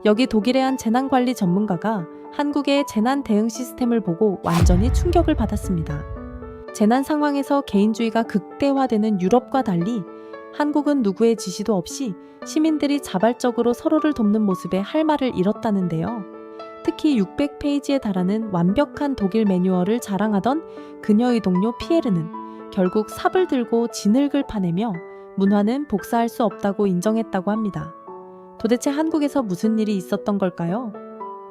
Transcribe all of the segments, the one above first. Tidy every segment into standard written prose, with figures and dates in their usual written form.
여기 독일의 한 재난관리 전문가가 한국의 재난 대응 시스템을 보고 완전히 충격을 받았습니다. 재난 상황에서 개인주의가 극대화되는 유럽과 달리 한국은 누구의 지시도 없이 시민들이 자발적으로 서로를 돕는 모습에 할 말을 잃었다는데요. 특히 600페이지에 달하는 완벽한 독일 매뉴얼을 자랑하던 그녀의 동료 피에르는 결국 삽을 들고 진흙을 파내며 문화는 복사할 수 없다고 인정했다고 합니다. 도대체 한국에서 무슨 일이 있었던 걸까요?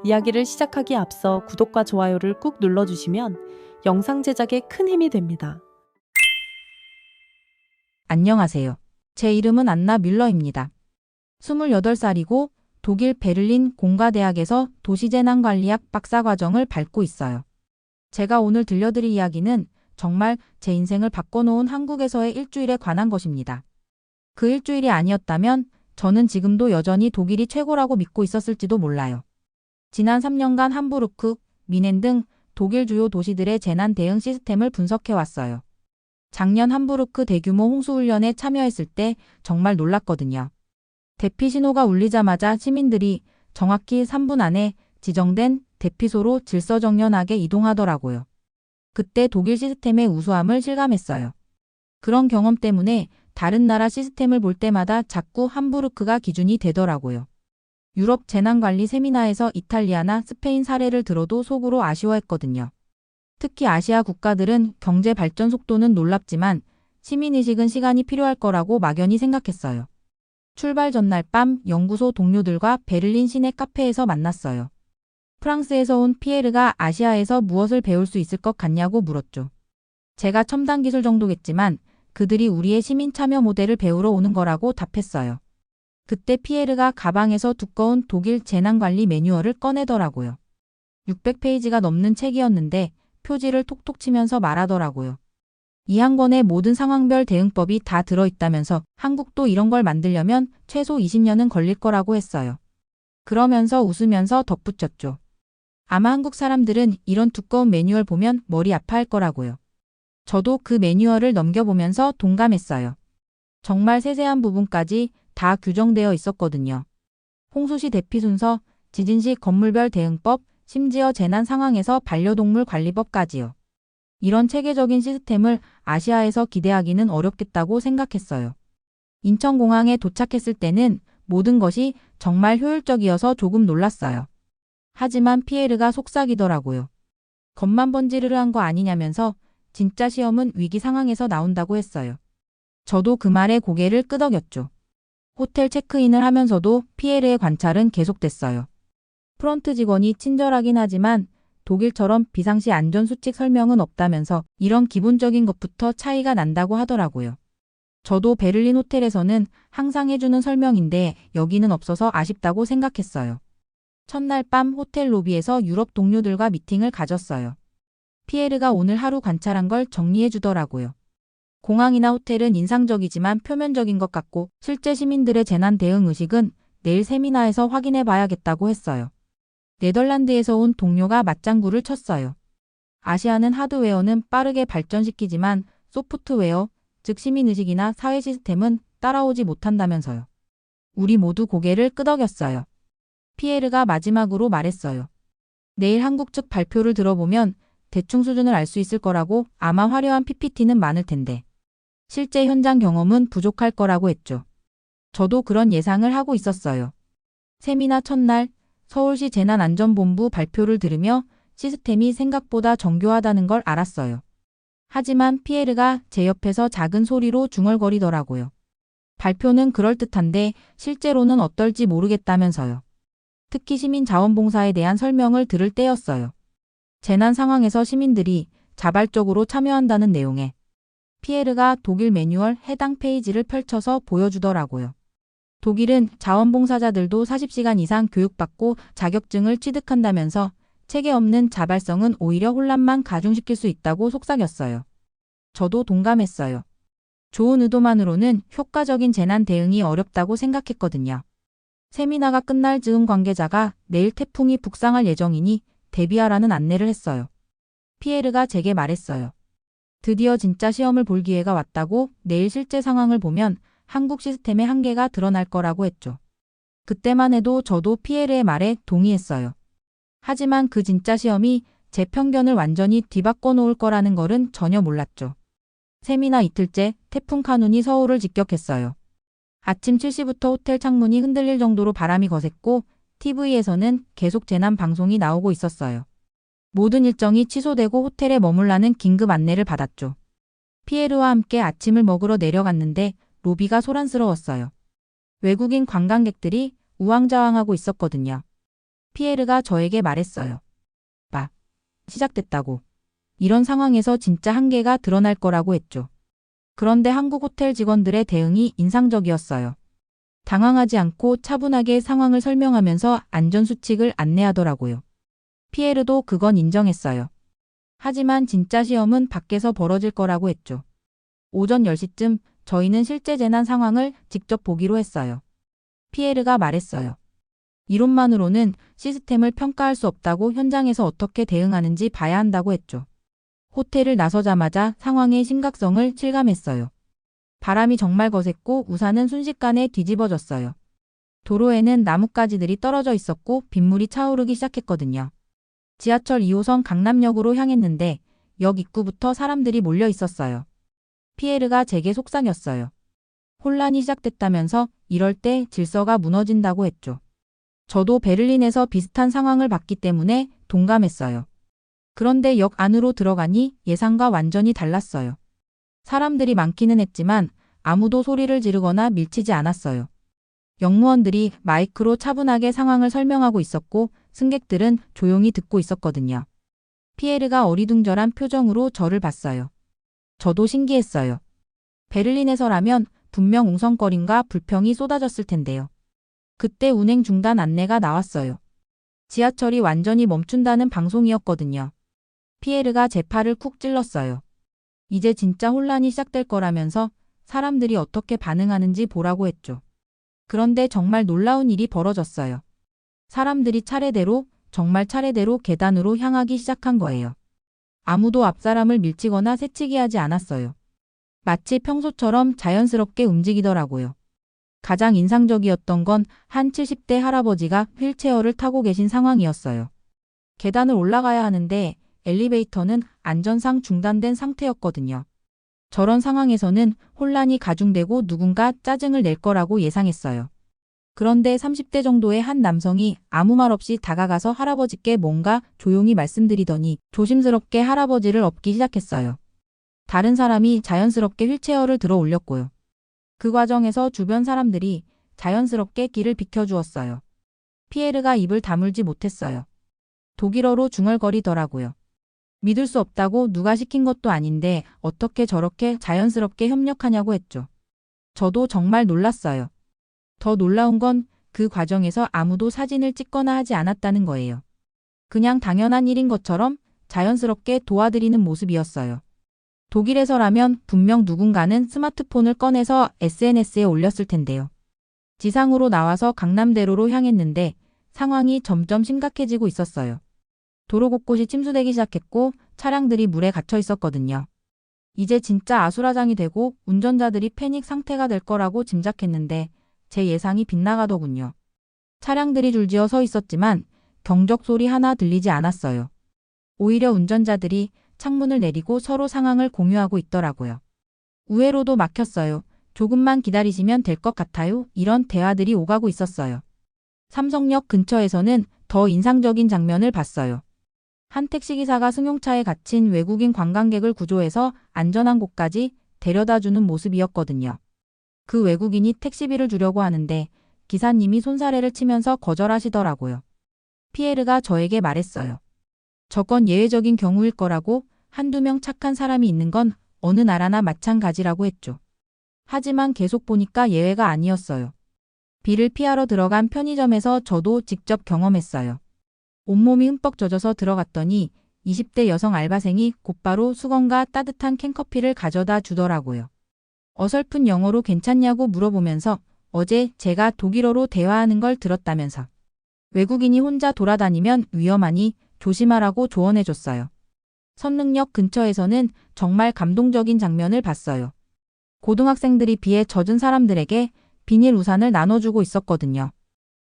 이야기를 시작하기에 앞서 구독과 좋아요를 꾹 눌러주시면 영상 제작에 큰 힘이 됩니다. 안녕하세요. 제 이름은 안나 뮬러입니다. 28살이고 독일 베를린 공가대학에서 도시재난관리학 박사과정을 밟고 있어요. 제가 오늘 들려드릴 이야기는 정말 제 인생을 바꿔놓은 한국에서의 일주일에 관한 것입니다. 그 일주일이 아니었다면 저는 지금도 여전히 독일이 최고라고 믿고 있었을지도 몰라요. 지난 3년간 함부르크, 미넨 등 독일 주요 도시들의 재난 대응 시스템을 분석해왔어요. 작년 함부르크 대규모 홍수훈련에 참여했을 때 정말 놀랐거든요. 대피 신호가 울리자마자 시민들이 정확히 3분 안에 지정된 대피소로 질서정연하게 이동하더라고요. 그때 독일 시스템의 우수함을 실감했어요. 그런 경험 때문에 다른 나라 시스템을 볼 때마다 자꾸 함부르크가 기준이 되더라고요. 유럽 재난관리 세미나에서 이탈리아나 스페인 사례를 들어도 속으로 아쉬워했거든요. 특히 아시아 국가들은 경제 발전 속도는 놀랍지만 시민의식은 시간이 필요할 거라고 막연히 생각했어요. 출발 전날 밤 연구소 동료들과 베를린 시내 카페에서 만났어요. 프랑스에서 온 피에르가 아시아에서 무엇을 배울 수 있을 것 같냐고 물었죠. 제가 첨단 기술 정도겠지만 그들이 우리의 시민 참여 모델을 배우러 오는 거라고 답했어요. 그때 피에르가 가방에서 두꺼운 독일 재난관리 매뉴얼을 꺼내더라고요. 600페이지가 넘는 책이었는데 표지를 톡톡 치면서 말하더라고요. 이 한 권에 모든 상황별 대응법이 다 들어있다면서 한국도 이런 걸 만들려면 최소 20년은 걸릴 거라고 했어요. 그러면서 웃으면서 덧붙였죠. 아마 한국 사람들은 이런 두꺼운 매뉴얼 보면 머리 아파할 거라고요. 저도 그 매뉴얼을 넘겨보면서 동감했어요. 정말 세세한 부분까지 다 규정되어 있었거든요. 홍수 시 대피 순서, 지진 시 건물별 대응법, 심지어 재난 상황에서 반려동물 관리법까지요. 이런 체계적인 시스템을 아시아에서 기대하기는 어렵겠다고 생각했어요. 인천공항에 도착했을 때는 모든 것이 정말 효율적이어서 조금 놀랐어요. 하지만 피에르가 속삭이더라고요. 겉만 번지르르한 거 아니냐면서 진짜 시험은 위기 상황에서 나온다고 했어요. 저도 그 말에 고개를 끄덕였죠. 호텔 체크인을 하면서도 피에르의 관찰은 계속됐어요. 프런트 직원이 친절하긴 하지만 독일처럼 비상시 안전수칙 설명은 없다면서 이런 기본적인 것부터 차이가 난다고 하더라고요. 저도 베를린 호텔에서는 항상 해주는 설명인데 여기는 없어서 아쉽다고 생각했어요. 첫날 밤 호텔 로비에서 유럽 동료들과 미팅을 가졌어요. 피에르가 오늘 하루 관찰한 걸 정리해 주더라고요. 공항이나 호텔은 인상적이지만 표면적인 것 같고 실제 시민들의 재난 대응 의식은 내일 세미나에서 확인해 봐야겠다고 했어요. 네덜란드에서 온 동료가 맞장구를 쳤어요. 아시아는 하드웨어는 빠르게 발전시키지만 소프트웨어, 즉 시민의식이나 사회 시스템은 따라오지 못한다면서요. 우리 모두 고개를 끄덕였어요. 피에르가 마지막으로 말했어요. 내일 한국 측 발표를 들어보면 대충 수준을 알 수 있을 거라고 아마 화려한 PPT는 많을 텐데 실제 현장 경험은 부족할 거라고 했죠. 저도 그런 예상을 하고 있었어요. 세미나 첫날 서울시 재난안전본부 발표를 들으며 시스템이 생각보다 정교하다는 걸 알았어요. 하지만 피에르가 제 옆에서 작은 소리로 중얼거리더라고요. 발표는 그럴듯한데 실제로는 어떨지 모르겠다면서요. 특히 시민자원봉사에 대한 설명을 들을 때였어요. 재난 상황에서 시민들이 자발적으로 참여한다는 내용에 피에르가 독일 매뉴얼 해당 페이지를 펼쳐서 보여주더라고요. 독일은 자원봉사자들도 40시간 이상 교육받고 자격증을 취득한다면서 체계 없는 자발성은 오히려 혼란만 가중시킬 수 있다고 속삭였어요. 저도 동감했어요. 좋은 의도만으로는 효과적인 재난 대응이 어렵다고 생각했거든요. 세미나가 끝날 즈음 관계자가 내일 태풍이 북상할 예정이니 대비하라는 안내를 했어요. 피에르가 제게 말했어요. 드디어 진짜 시험을 볼 기회가 왔다고. 내일 실제 상황을 보면 한국 시스템의 한계가 드러날 거라고 했죠. 그때만 해도 저도 피에르의 말에 동의했어요. 하지만 그 진짜 시험이 제 편견을 완전히 뒤바꿔 놓을 거라는 걸은 전혀 몰랐죠. 세미나 이틀째 태풍 카눈이 서울을 직격했어요. 아침 7시부터 호텔 창문이 흔들릴 정도로 바람이 거셌고 TV에서는 계속 재난 방송이 나오고 있었어요. 모든 일정이 취소되고 호텔에 머물라는 긴급 안내를 받았죠. 피에르와 함께 아침을 먹으러 내려갔는데 로비가 소란스러웠어요. 외국인 관광객들이 우왕좌왕하고 있었거든요. 피에르가 저에게 말했어요. 봐, 시작됐다고. 이런 상황에서 진짜 한계가 드러날 거라고 했죠. 그런데 한국 호텔 직원들의 대응이 인상적이었어요. 당황하지 않고 차분하게 상황을 설명하면서 안전수칙을 안내하더라고요. 피에르도 그건 인정했어요. 하지만 진짜 시험은 밖에서 벌어질 거라고 했죠. 오전 10시쯤 저희는 실제 재난 상황을 직접 보기로 했어요. 피에르가 말했어요. 이론만으로는 시스템을 평가할 수 없다고 현장에서 어떻게 대응하는지 봐야 한다고 했죠. 호텔을 나서자마자 상황의 심각성을 실감했어요. 바람이 정말 거셌고 우산은 순식간에 뒤집어졌어요. 도로에는 나뭇가지들이 떨어져 있었고 빗물이 차오르기 시작했거든요. 지하철 2호선 강남역으로 향했는데 역 입구부터 사람들이 몰려 있었어요. 피에르가 제게 속삭였어요. 혼란이 시작됐다면서 이럴 때 질서가 무너진다고 했죠. 저도 베를린에서 비슷한 상황을 봤기 때문에 동감했어요. 그런데 역 안으로 들어가니 예상과 완전히 달랐어요. 사람들이 많기는 했지만 아무도 소리를 지르거나 밀치지 않았어요. 역무원들이 마이크로 차분하게 상황을 설명하고 있었고 승객들은 조용히 듣고 있었거든요. 피에르가 어리둥절한 표정으로 저를 봤어요. 저도 신기했어요. 베를린에서라면 분명 웅성거림과 불평이 쏟아졌을 텐데요. 그때 운행 중단 안내가 나왔어요. 지하철이 완전히 멈춘다는 방송이었거든요. 피에르가 제 팔을 쿡 찔렀어요. 이제 진짜 혼란이 시작될 거라면서 사람들이 어떻게 반응하는지 보라고 했죠. 그런데 정말 놀라운 일이 벌어졌어요. 사람들이 차례대로, 정말 차례대로 계단으로 향하기 시작한 거예요. 아무도 앞사람을 밀치거나 새치기 하지 않았어요. 마치 평소처럼 자연스럽게 움직이더라고요. 가장 인상적이었던 건 한 70대 할아버지가 휠체어를 타고 계신 상황이었어요. 계단을 올라가야 하는데 엘리베이터는 안전상 중단된 상태였거든요. 저런 상황에서는 혼란이 가중되고 누군가 짜증을 낼 거라고 예상했어요. 그런데 30대 정도의 한 남성이 아무 말 없이 다가가서 할아버지께 뭔가 조용히 말씀드리더니 조심스럽게 할아버지를 업기 시작했어요. 다른 사람이 자연스럽게 휠체어를 들어 올렸고요. 그 과정에서 주변 사람들이 자연스럽게 길을 비켜주었어요. 피에르가 입을 다물지 못했어요. 독일어로 중얼거리더라고요. 믿을 수 없다고 누가 시킨 것도 아닌데 어떻게 저렇게 자연스럽게 협력하냐고 했죠. 저도 정말 놀랐어요. 더 놀라운 건 그 과정에서 아무도 사진을 찍거나 하지 않았다는 거예요. 그냥 당연한 일인 것처럼 자연스럽게 도와드리는 모습이었어요. 독일에서라면 분명 누군가는 스마트폰을 꺼내서 SNS에 올렸을 텐데요. 지상으로 나와서 강남대로로 향했는데 상황이 점점 심각해지고 있었어요. 도로 곳곳이 침수되기 시작했고 차량들이 물에 갇혀 있었거든요. 이제 진짜 아수라장이 되고 운전자들이 패닉 상태가 될 거라고 짐작했는데 제 예상이 빗나가더군요. 차량들이 줄지어 서 있었지만 경적 소리 하나 들리지 않았어요. 오히려 운전자들이 창문을 내리고 서로 상황을 공유하고 있더라고요. 우회로도 막혔어요. 조금만 기다리시면 될 것 같아요. 이런 대화들이 오가고 있었어요. 삼성역 근처에서는 더 인상적인 장면을 봤어요. 한 택시기사가 승용차에 갇힌 외국인 관광객을 구조해서 안전한 곳까지 데려다주는 모습이었거든요. 그 외국인이 택시비를 주려고 하는데 기사님이 손사래를 치면서 거절하시더라고요. 피에르가 저에게 말했어요. 저건 예외적인 경우일 거라고, 한두 명 착한 사람이 있는 건 어느 나라나 마찬가지라고 했죠. 하지만 계속 보니까 예외가 아니었어요. 비를 피하러 들어간 편의점에서 저도 직접 경험했어요. 온몸이 흠뻑 젖어서 들어갔더니 20대 여성 알바생이 곧바로 수건과 따뜻한 캔커피를 가져다 주더라고요. 어설픈 영어로 괜찮냐고 물어보면서 어제 제가 독일어로 대화하는 걸 들었다면서 외국인이 혼자 돌아다니면 위험하니 조심하라고 조언해줬어요. 선릉역 근처에서는 정말 감동적인 장면을 봤어요. 고등학생들이 비에 젖은 사람들에게 비닐 우산을 나눠주고 있었거든요.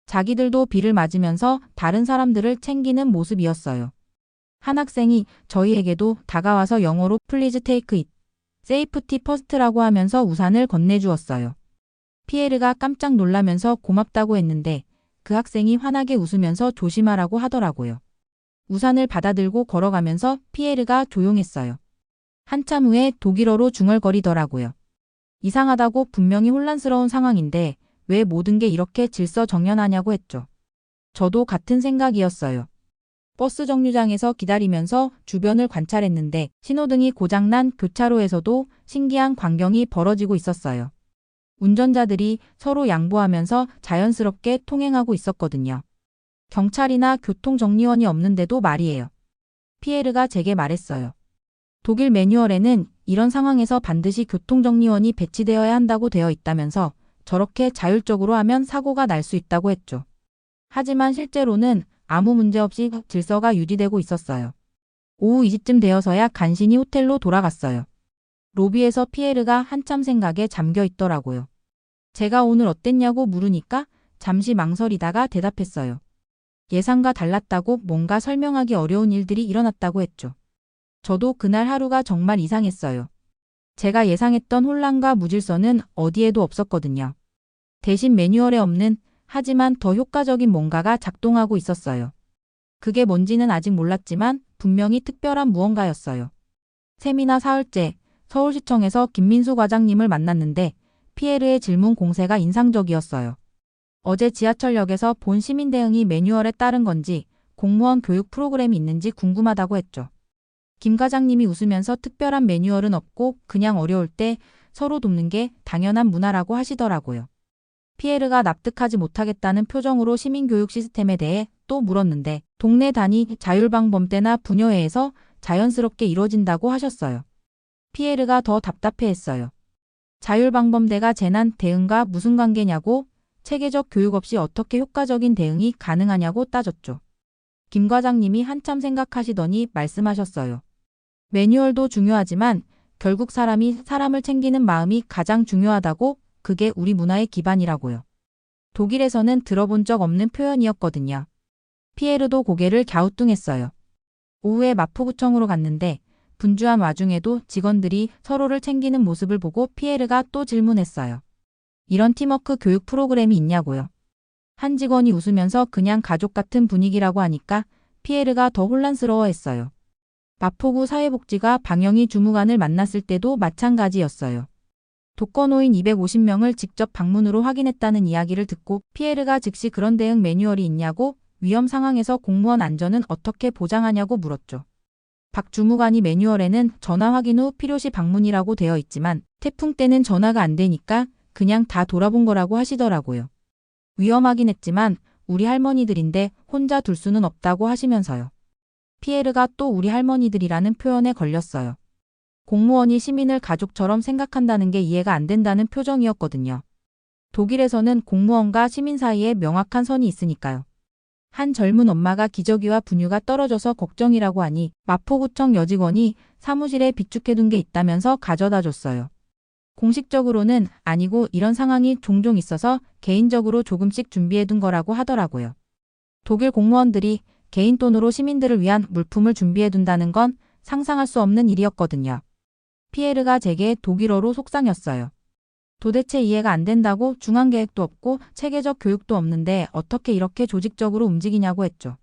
자기들도 비를 맞으면서 다른 사람들을 챙기는 모습이었어요. 한 학생이 저희에게도 다가와서 영어로 Please take it, safety first라고 하면서 우산을 건네주었어요. 피에르가 깜짝 놀라면서 고맙다고 했는데 그 학생이 환하게 웃으면서 조심하라고 하더라고요. 우산을 받아들고 걸어가면서 피에르가 조용했어요. 한참 후에 독일어로 중얼거리더라고요. 이상하다고 분명히 혼란스러운 상황인데 왜 모든 게 이렇게 질서정연하냐고 했죠. 저도 같은 생각이었어요. 버스 정류장에서 기다리면서 주변을 관찰했는데 신호등이 고장난 교차로에서도 신기한 광경이 벌어지고 있었어요. 운전자들이 서로 양보하면서 자연스럽게 통행하고 있었거든요. 경찰이나 교통정리원이 없는데도 말이에요. 피에르가 제게 말했어요. 독일 매뉴얼에는 이런 상황에서 반드시 교통정리원이 배치되어야 한다고 되어 있다면서 저렇게 자율적으로 하면 사고가 날 수 있다고 했죠. 하지만 실제로는 아무 문제 없이 질서가 유지되고 있었어요. 오후 2시쯤 되어서야 간신히 호텔로 돌아갔어요. 로비에서 피에르가 한참 생각에 잠겨 있더라고요. 제가 오늘 어땠냐고 물으니까 잠시 망설이다가 대답했어요. 예상과 달랐다고 뭔가 설명하기 어려운 일들이 일어났다고 했죠. 저도 그날 하루가 정말 이상했어요. 제가 예상했던 혼란과 무질서는 어디에도 없었거든요. 대신 매뉴얼에 없는 하지만 더 효과적인 뭔가가 작동하고 있었어요. 그게 뭔지는 아직 몰랐지만 분명히 특별한 무언가였어요. 세미나 사흘째 서울시청에서 김민수 과장님을 만났는데 피에르의 질문 공세가 인상적이었어요. 어제 지하철역에서 본 시민 대응이 매뉴얼에 따른 건지 공무원 교육 프로그램이 있는지 궁금하다고 했죠. 김 과장님이 웃으면서 특별한 매뉴얼은 없고 그냥 어려울 때 서로 돕는 게 당연한 문화라고 하시더라고요. 피에르가 납득하지 못하겠다는 표정으로 시민교육 시스템에 대해 또 물었는데 동네 단위 자율방범대나 부녀회에서 자연스럽게 이루어진다고 하셨어요. 피에르가 더 답답해했어요. 자율방범대가 재난 대응과 무슨 관계냐고 체계적 교육 없이 어떻게 효과적인 대응이 가능하냐고 따졌죠. 김 과장님이 한참 생각하시더니 말씀하셨어요. 매뉴얼도 중요하지만 결국 사람이 사람을 챙기는 마음이 가장 중요하다고 그게 우리 문화의 기반이라고요. 독일에서는 들어본 적 없는 표현이었거든요. 피에르도 고개를 갸우뚱했어요. 오후에 마포구청으로 갔는데 분주한 와중에도 직원들이 서로를 챙기는 모습을 보고 피에르가 또 질문했어요. 이런 팀워크 교육 프로그램이 있냐고요. 한 직원이 웃으면서 그냥 가족 같은 분위기라고 하니까 피에르가 더 혼란스러워했어요. 마포구 사회복지가 방영희 주무관을 만났을 때도 마찬가지였어요. 독거노인 250명을 직접 방문으로 확인했다는 이야기를 듣고 피에르가 즉시 그런 대응 매뉴얼이 있냐고 위험 상황에서 공무원 안전은 어떻게 보장하냐고 물었죠. 박 주무관이 매뉴얼에는 전화 확인 후 필요시 방문이라고 되어 있지만 태풍 때는 전화가 안 되니까 그냥 다 돌아본 거라고 하시더라고요. 위험하긴 했지만 우리 할머니들인데 혼자 둘 수는 없다고 하시면서요. 피에르가 또 우리 할머니들이라는 표현에 걸렸어요. 공무원이 시민을 가족처럼 생각한다는 게 이해가 안 된다는 표정이었거든요. 독일에서는 공무원과 시민 사이에 명확한 선이 있으니까요. 한 젊은 엄마가 기저귀와 분유가 떨어져서 걱정이라고 하니 마포구청 여직원이 사무실에 비축해둔 게 있다면서 가져다 줬어요. 공식적으로는 아니고 이런 상황이 종종 있어서 개인적으로 조금씩 준비해둔 거라고 하더라고요. 독일 공무원들이 개인 돈으로 시민들을 위한 물품을 준비해둔다는 건 상상할 수 없는 일이었거든요. 피에르가 제게 독일어로 속상했어요. 도대체 이해가 안 된다고 중앙 계획도 없고 체계적 교육도 없는데 어떻게 이렇게 조직적으로 움직이냐고 했죠.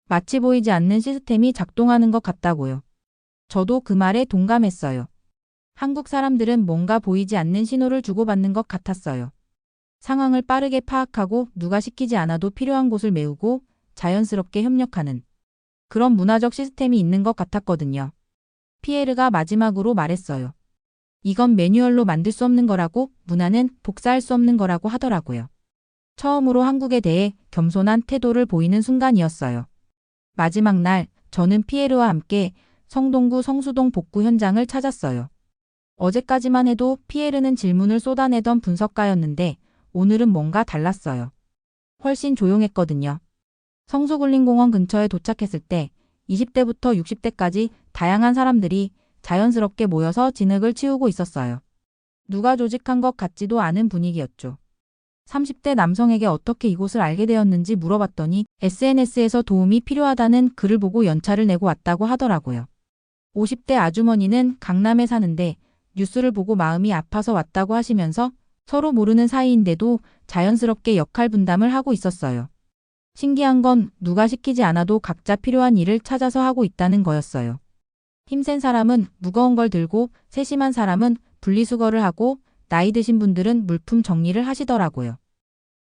마치 보이지 않는 시스템이 작동하는 것 같다고요. 저도 그 말에 동감했어요. 한국 사람들은 뭔가 보이지 않는 신호를 주고받는 것 같았어요. 상황을 빠르게 파악하고 누가 시키지 않아도 필요한 곳을 메우고 자연스럽게 협력하는 그런 문화적 시스템이 있는 것 같았거든요. 피에르가 마지막으로 말했어요. 이건 매뉴얼로 만들 수 없는 거라고, 문화는 복사할 수 없는 거라고 하더라고요. 처음으로 한국에 대해 겸손한 태도를 보이는 순간이었어요. 마지막 날 저는 피에르와 함께 성동구 성수동 복구 현장을 찾았어요. 어제까지만 해도 피에르는 질문을 쏟아내던 분석가였는데 오늘은 뭔가 달랐어요. 훨씬 조용했거든요. 성수굴림공원 근처에 도착했을 때 20대부터 60대까지 다양한 사람들이 자연스럽게 모여서 진흙을 치우고 있었어요. 누가 조직한 것 같지도 않은 분위기였죠. 30대 남성에게 어떻게 이곳을 알게 되었는지 물어봤더니 SNS에서 도움이 필요하다는 글을 보고 연차를 내고 왔다고 하더라고요. 50대 아주머니는 강남에 사는데 뉴스를 보고 마음이 아파서 왔다고 하시면서 서로 모르는 사이인데도 자연스럽게 역할 분담을 하고 있었어요. 신기한 건 누가 시키지 않아도 각자 필요한 일을 찾아서 하고 있다는 거였어요. 힘센 사람은 무거운 걸 들고 세심한 사람은 분리수거를 하고 나이 드신 분들은 물품 정리를 하시더라고요.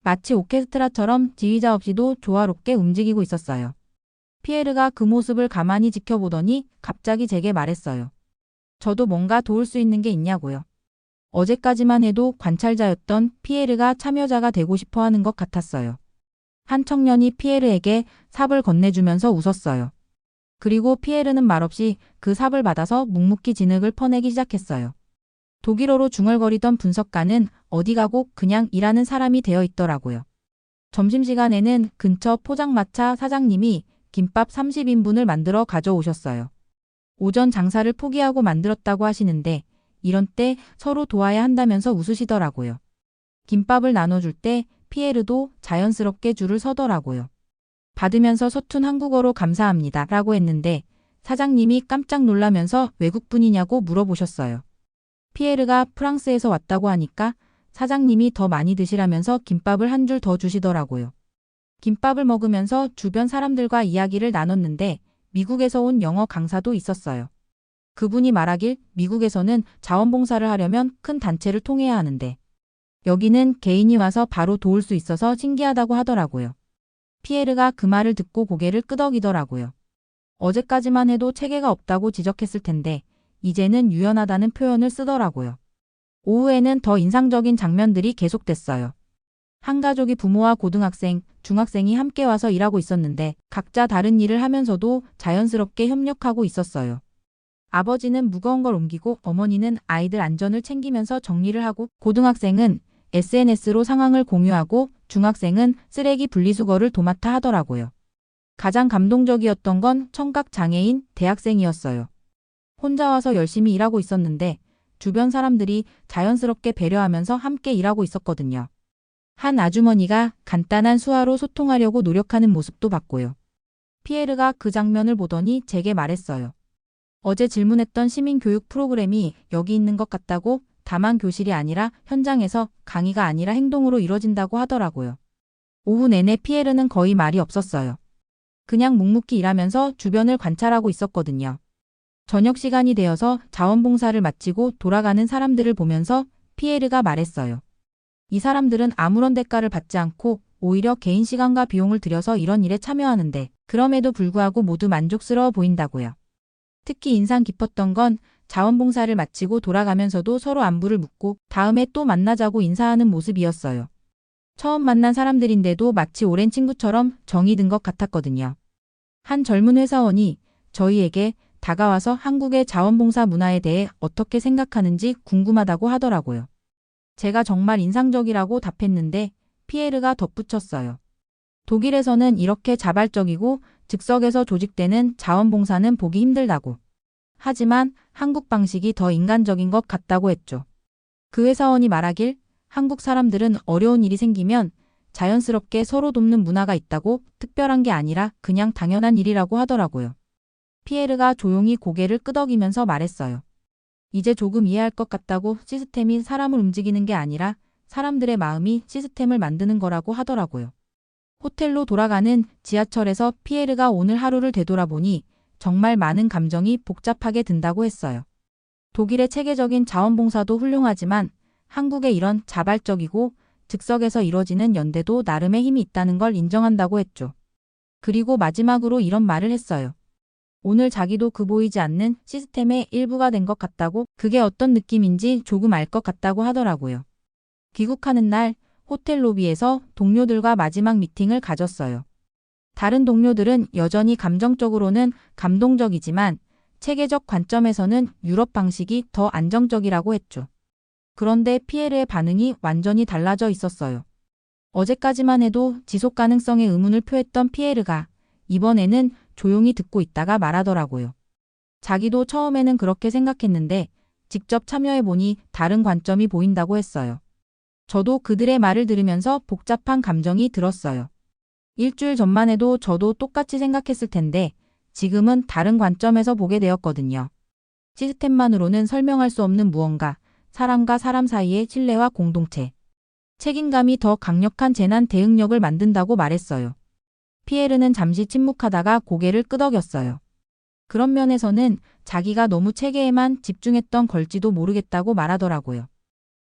마치 오케스트라처럼 지휘자 없이도 조화롭게 움직이고 있었어요. 피에르가 그 모습을 가만히 지켜보더니 갑자기 제게 말했어요. 저도 뭔가 도울 수 있는 게 있냐고요. 어제까지만 해도 관찰자였던 피에르가 참여자가 되고 싶어 하는 것 같았어요. 한 청년이 피에르에게 삽을 건네주면서 웃었어요. 그리고 피에르는 말없이 그 삽을 받아서 묵묵히 진흙을 퍼내기 시작했어요. 독일어로 중얼거리던 분석가는 어디 가고 그냥 일하는 사람이 되어 있더라고요. 점심시간에는 근처 포장마차 사장님이 김밥 30인분을 만들어 가져오셨어요. 오전 장사를 포기하고 만들었다고 하시는데 이런 때 서로 도와야 한다면서 웃으시더라고요. 김밥을 나눠줄 때 피에르도 자연스럽게 줄을 서더라고요. 받으면서 서툰 한국어로 감사합니다 라고 했는데 사장님이 깜짝 놀라면서 외국분이냐고 물어보셨어요. 피에르가 프랑스에서 왔다고 하니까 사장님이 더 많이 드시라면서 김밥을 한 줄 더 주시더라고요. 김밥을 먹으면서 주변 사람들과 이야기를 나눴는데 미국에서 온 영어 강사도 있었어요. 그분이 말하길 미국에서는 자원봉사를 하려면 큰 단체를 통해야 하는데 여기는 개인이 와서 바로 도울 수 있어서 신기하다고 하더라고요. 피에르가 그 말을 듣고 고개를 끄덕이더라고요. 어제까지만 해도 체계가 없다고 지적했을 텐데 이제는 유연하다는 표현을 쓰더라고요. 오후에는 더 인상적인 장면들이 계속됐어요. 한 가족이 부모와 고등학생, 중학생이 함께 와서 일하고 있었는데 각자 다른 일을 하면서도 자연스럽게 협력하고 있었어요. 아버지는 무거운 걸 옮기고 어머니는 아이들 안전을 챙기면서 정리를 하고 고등학생은 SNS로 상황을 공유하고 중학생은 쓰레기 분리수거를 도맡아 하더라고요. 가장 감동적이었던 건 청각 장애인 대학생이었어요. 혼자 와서 열심히 일하고 있었는데 주변 사람들이 자연스럽게 배려하면서 함께 일하고 있었거든요. 한 아주머니가 간단한 수화로 소통하려고 노력하는 모습도 봤고요. 피에르가 그 장면을 보더니 제게 말했어요. 어제 질문했던 시민교육 프로그램이 여기 있는 것 같다고 다만 교실이 아니라 현장에서 강의가 아니라 행동으로 이뤄진다고 하더라고요. 오후 내내 피에르는 거의 말이 없었어요. 그냥 묵묵히 일하면서 주변을 관찰하고 있었거든요. 저녁 시간이 되어서 자원봉사를 마치고 돌아가는 사람들을 보면서 피에르가 말했어요. 이 사람들은 아무런 대가를 받지 않고 오히려 개인 시간과 비용을 들여서 이런 일에 참여하는데 그럼에도 불구하고 모두 만족스러워 보인다고요. 특히 인상 깊었던 건 자원봉사를 마치고 돌아가면서도 서로 안부를 묻고 다음에 또 만나자고 인사하는 모습이었어요. 처음 만난 사람들인데도 마치 오랜 친구처럼 정이 든 것 같았거든요. 한 젊은 회사원이 저희에게 다가와서 한국의 자원봉사 문화에 대해 어떻게 생각하는지 궁금하다고 하더라고요. 제가 정말 인상적이라고 답했는데 피에르가 덧붙였어요. 독일에서는 이렇게 자발적이고 즉석에서 조직되는 자원봉사는 보기 힘들다고. 하지만 한국 방식이 더 인간적인 것 같다고 했죠. 그 회사원이 말하길 한국 사람들은 어려운 일이 생기면 자연스럽게 서로 돕는 문화가 있다고 특별한 게 아니라 그냥 당연한 일이라고 하더라고요. 피에르가 조용히 고개를 끄덕이면서 말했어요. 이제 조금 이해할 것 같다고 시스템이 사람을 움직이는 게 아니라 사람들의 마음이 시스템을 만드는 거라고 하더라고요. 호텔로 돌아가는 지하철에서 피에르가 오늘 하루를 되돌아보니 정말 많은 감정이 복잡하게 든다고 했어요. 독일의 체계적인 자원봉사도 훌륭하지만 한국의 이런 자발적이고 즉석에서 이뤄지는 연대도 나름의 힘이 있다는 걸 인정한다고 했죠. 그리고 마지막으로 이런 말을 했어요. 오늘 자기도 그 보이지 않는 시스템의 일부가 된 것 같다고 그게 어떤 느낌인지 조금 알 것 같다고 하더라고요. 귀국하는 날 호텔 로비에서 동료들과 마지막 미팅을 가졌어요. 다른 동료들은 여전히 감정적으로는 감동적이지만 체계적 관점에서는 유럽 방식이 더 안정적이라고 했죠. 그런데 피에르의 반응이 완전히 달라져 있었어요. 어제까지만 해도 지속 가능성의 의문을 표했던 피에르가 이번에는 조용히 듣고 있다가 말하더라고요. 자기도 처음에는 그렇게 생각했는데 직접 참여해보니 다른 관점이 보인다고 했어요. 저도 그들의 말을 들으면서 복잡한 감정이 들었어요. 일주일 전만 해도 저도 똑같이 생각했을 텐데 지금은 다른 관점에서 보게 되었거든요. 시스템만으로는 설명할 수 없는 무언가, 사람과 사람 사이의 신뢰와 공동체, 책임감이 더 강력한 재난 대응력을 만든다고 말했어요. 피에르는 잠시 침묵하다가 고개를 끄덕였어요. 그런 면에서는 자기가 너무 체계에만 집중했던 걸지도 모르겠다고 말하더라고요.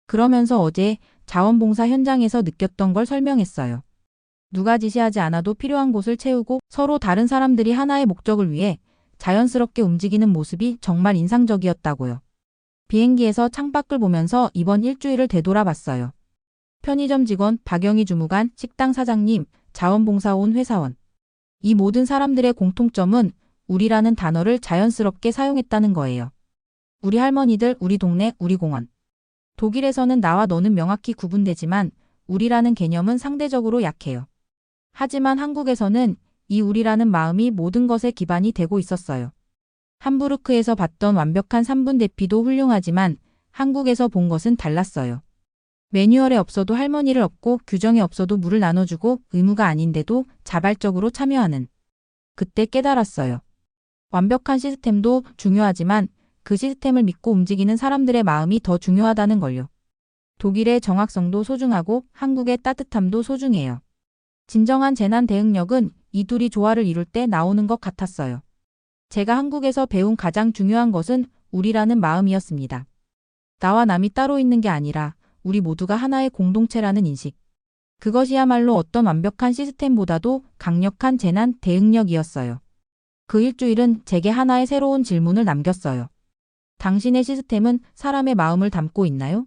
그러면서 어제 자원봉사 현장에서 느꼈던 걸 설명했어요. 누가 지시하지 않아도 필요한 곳을 채우고 서로 다른 사람들이 하나의 목적을 위해 자연스럽게 움직이는 모습이 정말 인상적이었다고요. 비행기에서 창밖을 보면서 이번 일주일을 되돌아봤어요. 편의점 직원, 박영희 주무관, 식당 사장님, 자원봉사 온 회사원. 이 모든 사람들의 공통점은 우리라는 단어를 자연스럽게 사용했다는 거예요. 우리 할머니들, 우리 동네, 우리 공원. 독일에서는 나와 너는 명확히 구분되지만 우리라는 개념은 상대적으로 약해요. 하지만 한국에서는 이 우리라는 마음이 모든 것의 기반이 되고 있었어요. 함부르크에서 봤던 완벽한 3분 대피도 훌륭하지만 한국에서 본 것은 달랐어요. 매뉴얼에 없어도 할머니를 업고 규정에 없어도 물을 나눠주고 의무가 아닌데도 자발적으로 참여하는. 그때 깨달았어요. 완벽한 시스템도 중요하지만 그 시스템을 믿고 움직이는 사람들의 마음이 더 중요하다는 걸요. 독일의 정확성도 소중하고 한국의 따뜻함도 소중해요. 진정한 재난 대응력은 이 둘이 조화를 이룰 때 나오는 것 같았어요. 제가 한국에서 배운 가장 중요한 것은 우리라는 마음이었습니다. 나와 남이 따로 있는 게 아니라 우리 모두가 하나의 공동체라는 인식. 그것이야말로 어떤 완벽한 시스템보다도 강력한 재난 대응력이었어요. 그 일주일은 제게 하나의 새로운 질문을 남겼어요. 당신의 시스템은 사람의 마음을 담고 있나요?